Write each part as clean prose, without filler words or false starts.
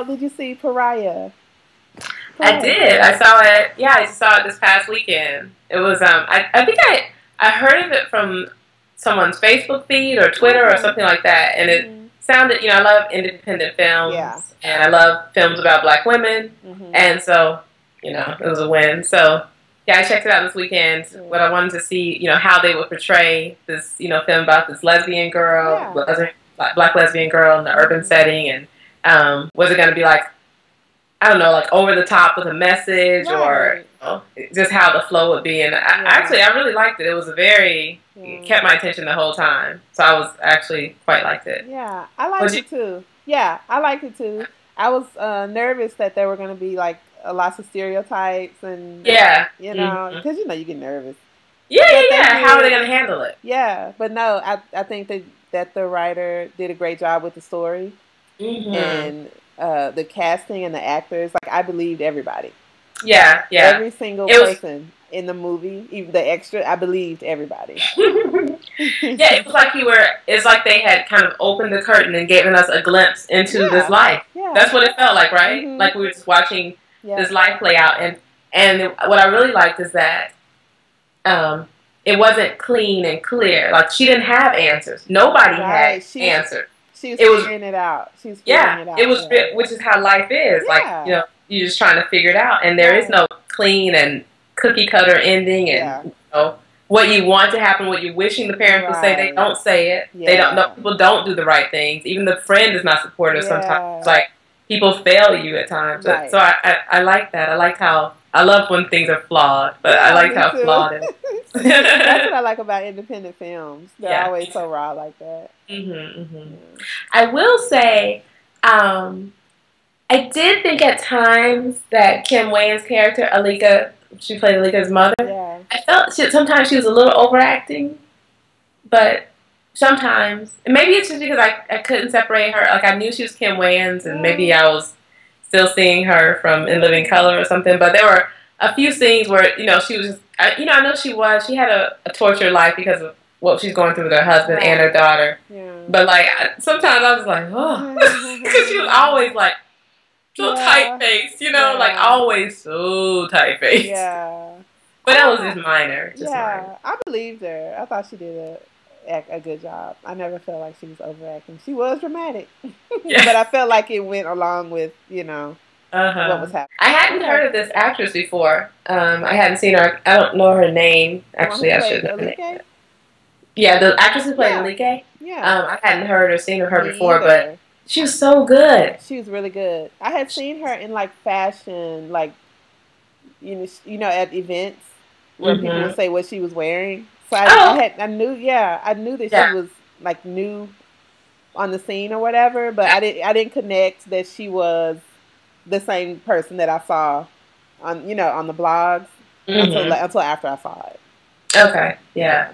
Did you see Pariah? I did. I saw it. Yeah, I saw it this past weekend. It was I think I heard of it from someone's Facebook feed or Twitter or something like that, and it sounded. I love independent films, and I love films about Black women, and so it was a win. So yeah, I checked it out this weekend. What I wanted to see, how they would portray this, film about this lesbian girl, Black lesbian girl in the urban setting, and was it going to be like, I don't know, like over the top with a message, or just how the flow would be. And I really liked it. It was it kept my attention the whole time. So I was actually quite liked it. Yeah, I liked it too. Yeah, I liked it too. I was nervous that there were going to be like lots of stereotypes and because you get nervous. Yeah. How are they going to handle it? Yeah, but no, I think that the writer did a great job with the story and the casting and the actors. Like, I believed everybody. Yeah. Every single person in the movie, even the extra, I believed everybody. It was like it's like they had kind of opened the curtain and given us a glimpse into this life. Yeah. That's what it felt like, right? Like we were just watching this life play out. And what I really liked is that it wasn't clean and clear. Like, she didn't have answers. Nobody had answers. She was figuring it out. She was figuring it out. It was, which is how life is. Like, you're just trying to figure it out. And there is no clean and cookie cutter ending and what you want to happen, what you're wishing the parents would say. They don't say it. They don't. People don't do the right things. Even the friend is not supportive sometimes. Like, people fail you at times. So I like that. I like how, I love when things are flawed, but I like how flawed it is. That's what I like about independent films. They're always so raw like that. I will say, I did think at times that Kim Wayans' character, Alika, she played Alika's mother. I felt sometimes she was a little overacting, but sometimes, and maybe it's just because I couldn't separate her. Like, I knew she was Kim Wayans, and maybe I was still seeing her from In Living Color or something. But there were a few scenes where she was just, I know she had a tortured life because of what she's going through with her husband and her daughter. But like, sometimes I was like, oh, because she was always like so tight-faced, like always so tight-faced. But that was just minor. Minor. I believed her. I thought she did a good job. I never felt like she was overacting. She was dramatic, but I felt like it went along with what was happening. I hadn't heard of this actress before. I hadn't seen her. I don't know her name. Actually, I should know her name. Yeah, the actress who played Alika. I hadn't heard or seen her before, but she was so good. She was really good. I had seen her in like fashion, like at events where people would say what she was wearing. So I knew that she was like new on the scene or whatever, but I didn't connect that she was the same person that I saw on on the blogs until after I saw it. Okay, yeah.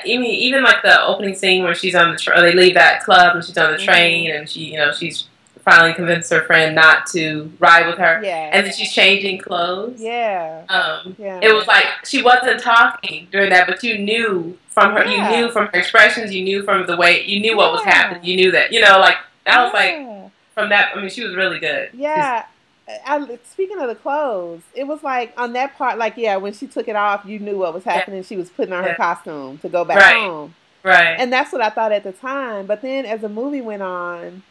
Even like the opening scene where she's on they leave that club and she's on the train and she's finally convinced her friend not to ride with her. And then she's changing clothes. It was like she wasn't talking during that, but you knew from her. You knew from her expressions. You knew from the way. You knew what was happening. You knew that. Like that was like from that. I mean, she was really good. Speaking of the clothes, it was like on that part, like when she took it off, you knew what was happening. She was putting on her costume to go back home. And that's what I thought at the time. But then as the movie went on,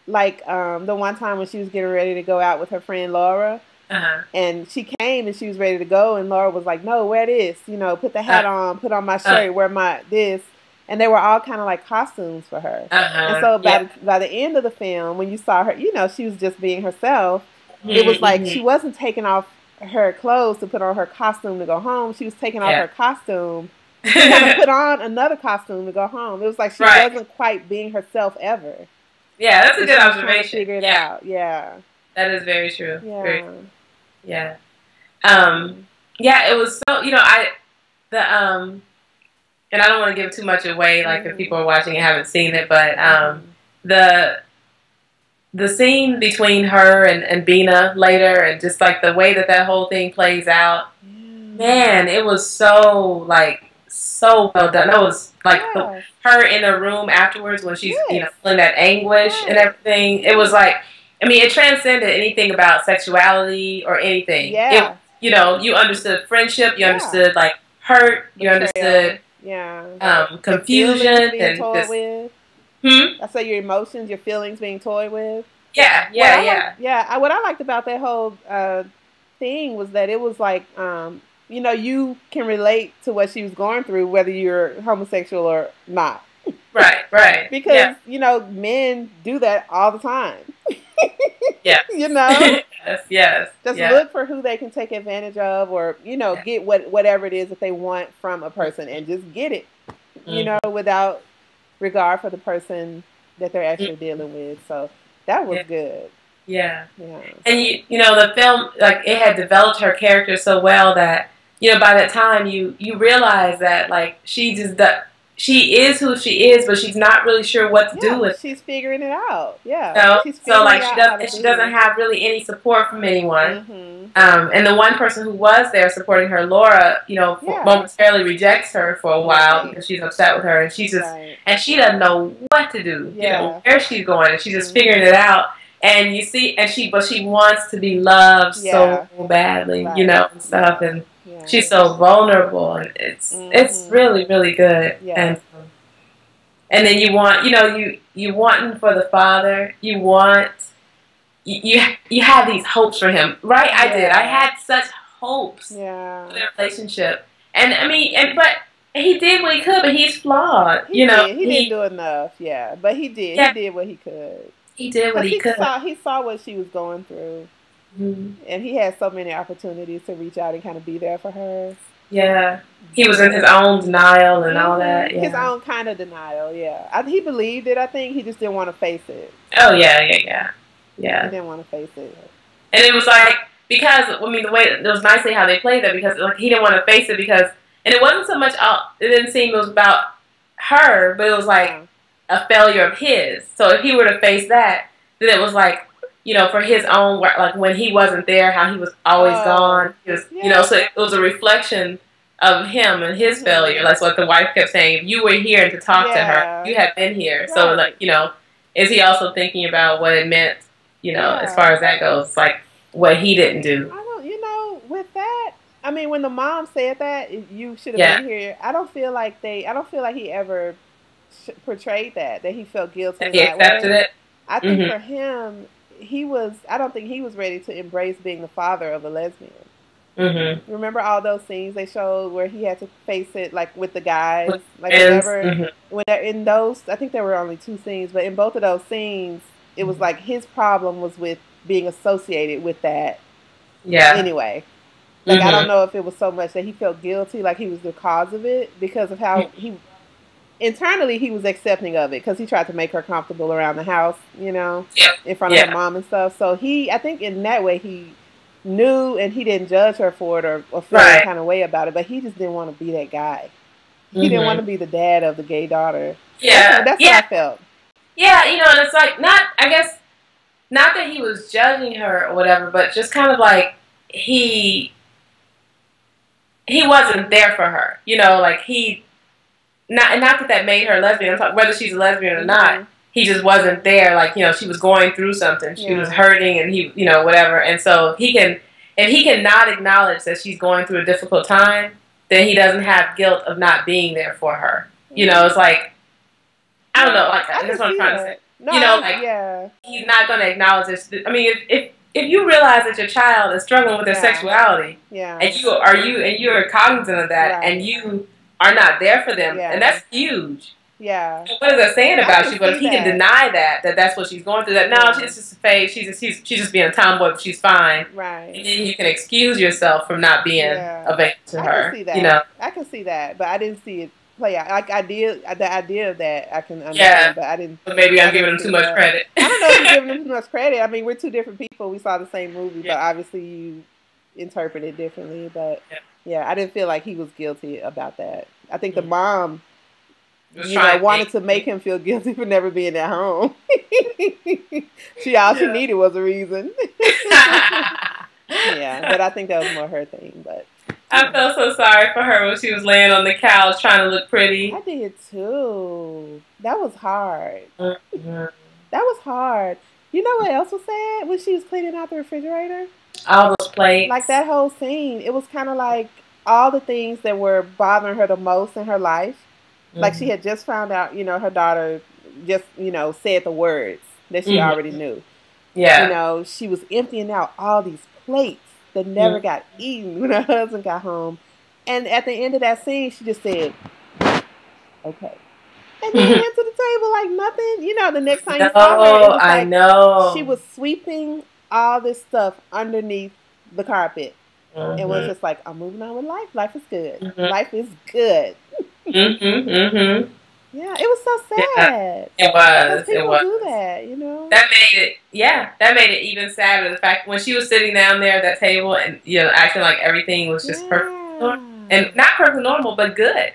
like the one time when she was getting ready to go out with her friend Laura, and she came and she was ready to go, and Laura was like, "No, wear this. Put the hat on, put on my shirt, wear my this." And they were all kind of like costumes for her. And so by the end of the film, when you saw her, she was just being herself. It was like she wasn't taking off her clothes to put on her costume to go home. She was taking off her costume to kind of put on another costume to go home. It was like she wasn't quite being herself ever. Yeah, that's a good observation. Figure it out. Yeah, that is very true. Yeah, it was so and I don't want to give too much away, like if people are watching and haven't seen it, but the scene between her and Bina later, and just like the way that whole thing plays out, man, it was so well done. That was like her in the room afterwards when she's feeling that anguish and everything. It was like I mean, it transcended anything about sexuality or anything. Yeah. It, you know, you understood friendship, you understood like hurt, you understood confusion being toyed with. I say your emotions, your feelings being toyed with. Yeah, yeah, what I liked about that whole thing was that it was like, you know, you can relate to what she was going through, whether you're homosexual or not. Right. Because, you know, men do that all the time. Yeah. You know? Yes. Just look for who they can take advantage of, or, you know, get whatever it is that they want from a person and just get it, you know, without regard for the person that they're actually dealing with. So that was good. Yeah. And you know, the film, like, it had developed her character so well that, you know, by that time you realize that, like, she is who she is, but she's not really sure what to do with. She's figuring it out. Yeah. You know? So like she doesn't have really any support from anyone. And the one person who was there supporting her, Laura, you know, momentarily rejects her for a while because she's upset with her, and she's just and she doesn't know what to do. You know, where she's going, and she's just figuring it out. And you see, but she wants to be loved so badly, you know, and stuff, and she's so vulnerable, and it's really, really good. And then you want, you know, you want for the father, you have these hopes for him, right? I did. I had such hopes for their relationship, and I mean, but he did what he could, but he's flawed. He didn't do enough, but he did. He did what he could. He did what he could. He saw what she was going through. And he had so many opportunities to reach out and kind of be there for her. Yeah. He was in his own denial and all that. Yeah. His own kind of denial, he believed it, I think. He just didn't want to face it. Oh, yeah. He didn't want to face it. And it was like, because, I mean, the way, it was nicely how they played that, because like, he didn't want to face it because, and it wasn't so much, it didn't seem it was about her, but it was like a failure of his. So if he were to face that, then it was like, you know, for his own, like when he wasn't there, how he was always gone. He was, you know, so it was a reflection of him and his failure. That's what the wife kept saying. If you were here to talk to her, you had been here. So, like, you know, is he also thinking about what it meant, you know, as far as that goes, like what he didn't do? I don't, you know, with that, I mean, when the mom said that, you should have been here, I don't feel like he ever portrayed that he felt guilty. He accepted it? I think for him, I don't think he was ready to embrace being the father of a lesbian. Remember all those scenes they showed where he had to face it, like with the guys, like whenever, when in those, I think there were only 2 scenes, but in both of those scenes, it was like his problem was with being associated with that. Anyway, like I don't know if it was so much that he felt guilty, like he was the cause of it, because of how internally he was accepting of it, because he tried to make her comfortable around the house, you know, in front of her mom and stuff. So I think in that way he knew, and he didn't judge her for it or feel any kind of way about it, but he just didn't want to be that guy. He didn't want to be the dad of the gay daughter. That's what I felt. Yeah, you know, and it's like, not that he was judging her or whatever, but just kind of like he wasn't there for her, you know, like not that made her a lesbian. I'm talking whether she's a lesbian or not. He just wasn't there. Like, you know, she was going through something. She was hurting, and he, you know, whatever. And so if he can not acknowledge that she's going through a difficult time, then he doesn't have guilt of not being there for her. You know, it's like, I don't know. Like, that's what I'm trying to say. No, you know, like, he's not going to acknowledge this. I mean, if you realize that your child is struggling with their sexuality, and you're cognizant of that, and you are not there for them, and that's huge. Yeah. What is that saying about you? But if he can deny that's what she's going through, that no, she's just a phase. She's just being a tomboy, but she's fine. Right. And then you can excuse yourself from not being available to her. I can see that. You know? I can see that, but I didn't see it play out. Like the idea of that I can understand, but I didn't. But maybe I'm giving him too much credit. I don't know if you're giving him too much credit. I mean, we're 2 different people. We saw the same movie, but obviously you interpret it differently. But I didn't feel like he was guilty about that. I think the mom, wanted to make him feel guilty for never being at home. She needed was a reason. But I think that was more her thing. But I felt so sorry for her when she was laying on the couch trying to look pretty. I did too. That was hard. That was hard. You know what else was sad? When she was cleaning out the refrigerator? All those plates. Like that whole scene, it was kind of like all the things that were bothering her the most in her life. Like she had just found out, you know, her daughter just, you know, said the words that she already knew. Yeah. You know, she was emptying out all these plates that never got eaten when her husband got home. And at the end of that scene, she just said, okay. And then went to the table like nothing. You know, the next time you saw her, it was like she was sweeping all this stuff underneath the carpet. And was just like, I'm moving on with life. Life is good. Life is good. Yeah, it was so sad. Yeah, it was. People do that, you know. That made it even sadder. The fact when she was sitting down there at that table and, you know, acting like everything was just perfect. And not perfect normal, but good.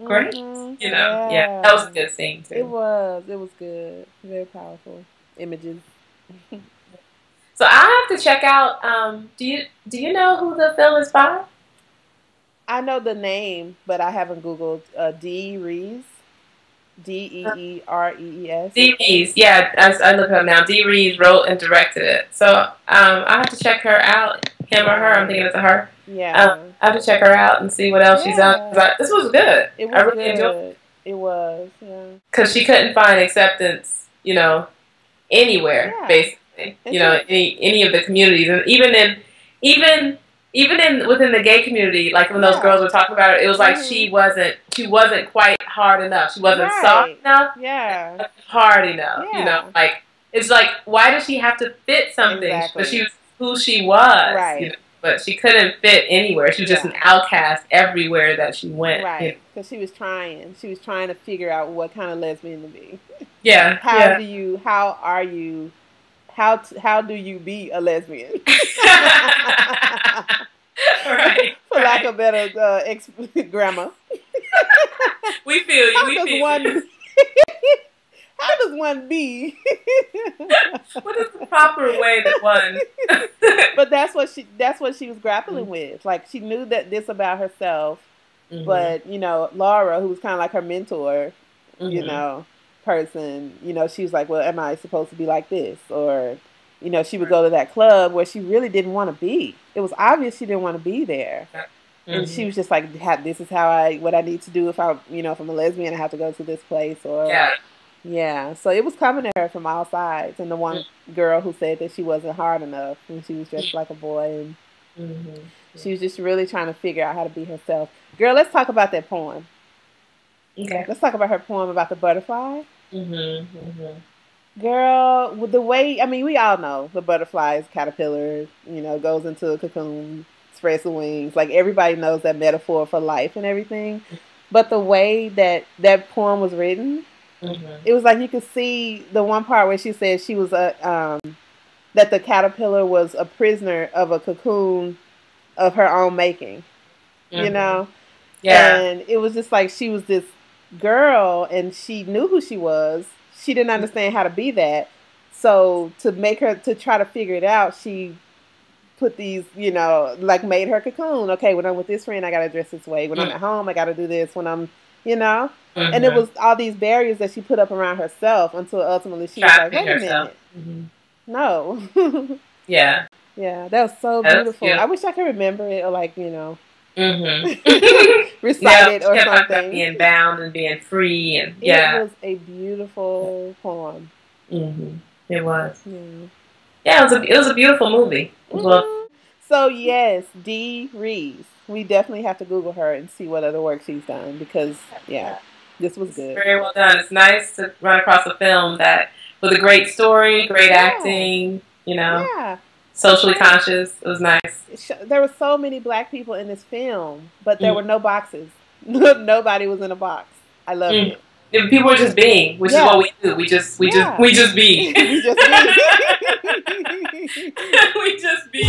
Great. You know, that was a good scene too. It was good. Very powerful images. So I have to check out. Do you know who the film is by? I know the name, but I haven't Googled. Dee Rees. Deerees. Dee Rees, yeah, I look up now. Dee Rees wrote and directed it. So I have to check her out. Him or her? I'm thinking it's a her. Yeah. I have to check her out and see what else she's done. This was good. It was I really enjoyed it. It was, yeah. Because she couldn't find acceptance, you know, anywhere, basically. You know, any of the communities, and even within the gay community, like when those girls were talking about it, it was like she wasn't quite hard enough. She wasn't soft enough. Yeah. Hard enough. Yeah. You know, like it's like why does she have to fit something? Exactly. But she was who she was. Right. You know? But she couldn't fit anywhere. She was just an outcast everywhere that she went. Right. Because she was trying. She was trying to figure out what kind of lesbian to be. Yeah. How do you be a lesbian? Right. For lack of better grammar. We feel you. How does one be? What is the proper way that one? But that's what she was grappling with. Like she knew that this about herself, but you know, Laura, who was kind of like her mentor, you know, person, you know, she was like, well, am I supposed to be like this? Or, you know, she would go to that club where she really didn't want to be. It was obvious she didn't want to be there. And she was just like, this is what I need to do if I'm a lesbian, I have to go to this place. Or yeah. So it was coming to her from all sides. And the one girl who said that she wasn't hard enough and she was dressed like a boy, and she was just really trying to figure out how to be herself. Girl, let's talk about that poem. Okay. Let's talk about her poem about the butterfly. Girl, with the way, I mean, we all know the butterfly is caterpillar, you know, goes into a cocoon, spreads the wings. Like, everybody knows that metaphor for life and everything. But the way that poem was written, it was like you could see the one part where she said she was that the caterpillar was a prisoner of a cocoon of her own making, you know? Yeah. And it was just like she was this girl and she knew who she was. She didn't understand how to be that. So to try to figure it out, she put these, you know, like made her cocoon. Okay, when I'm with this friend, I got to dress this way. When I'm at home, I got to do this. When I'm, you know, and it was all these barriers that she put up around herself until ultimately she was like, wait a minute. No. Yeah. Yeah, that was so beautiful. I wish I could remember it or like, you know, recite it or something. Being bound and being free. And it was a beautiful poem. It was. Yeah, it was a beautiful movie. So yes, Dee Rees. We definitely have to Google her and see what other work she's done because this was good. Very well done. It's nice to run across a film that with a great story, great acting, you know, socially conscious. It was nice. There were so many black people in this film, but there were no boxes. Nobody was in a box. I loved it. People were just being, which is what we do. We just be. We just be. We just be.